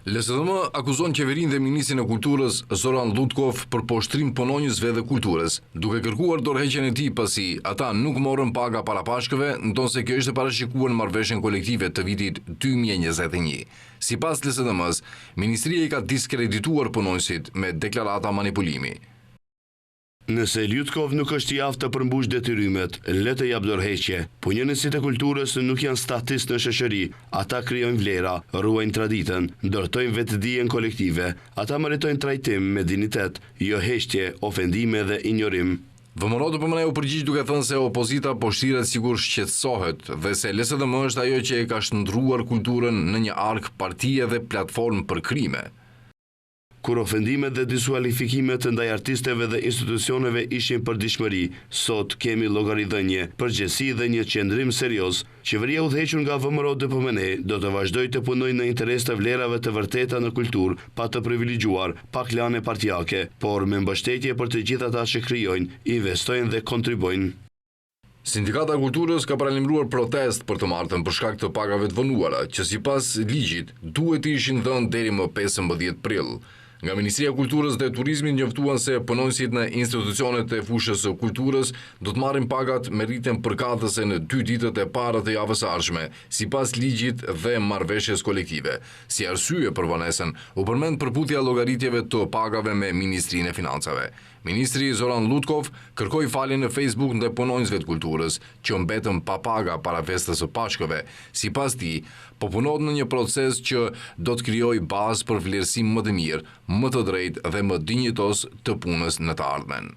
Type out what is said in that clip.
LSDM akuzon qeverinë dhe ministrin e kulturës Zoran Lutkov për poshtrim punonjësve dhe kulturës, duke kërkuar dorëheqjen e tij pasi ata nuk morën paga para pashkëve, ndonse kjo ishte parashikuar në marrëveshjen kolektive të vitit 2021. Sipas LSDM-s, ministria i ka diskredituar punonjësit me deklarata manipulimi. Nëse Lutkov nuk është i aftë të përmbush detyrimet, le të jap dorëheqje. Punonjësit e kulturës nuk janë statistë në shoqëri, ata krijojnë vlera, ruajnë traditën, ndërtojnë vetëdijen kolektive, ata meritojnë trajtim me dinitet, jo heqje, ofendime dhe injorim. VMRO përmendeu u përgjigj duke thënë se opozita po shtiret sikur shqetësohet dhe se LSDM është ajo që e ka shndruar kulturën në një ark partie dhe platformë për krime. Kur ofendimet dhe diskualifikimet ndaj artisteve dhe institucioneve ishin për dishmëri, sot kemi llogaridhënie, përgjegjësi dhe një qendrim serioz. Qeveria udhëhequr nga VMRO-DPMN do të vazhdojë të punojë në interes të vlerave të vërteta në kulturë, pa të privilegjuar, pa klane partijake, por me mbështetje për të gjithë ata që krijojnë, investojnë dhe kontribuojnë. Sindikata e Kulturës ka paralajmëruar protest për të martën për shkak të pagave të vonuara, që sipas ligjit duhet të ishin dhënë deri më 15 prill. Nga Ministria e Kulturës dhe Turizmit njoftuan se punonjësit në institucionet e fushës së kulturës do të marrin pagat me rritjen përkatëse në 2 ditët e para të javës së ardhshme, sipas ligjit dhe marrëveshjes kolektive. Si arsye për vonesën, u përmend përputhja e llogaritjeve të pagave me Ministrinë e Financave. Ministri Zoran Lutkov kërkoi falje në Facebook ndaj punonjësve të kulturës, që mbetën pa paga para festës së Pashkëve. Sipas tij, po punohet në një proces që do të krijojë bazë për vlerësim më të mirë, më të drejtë dhe më dinjitos të punës në të ardhmen.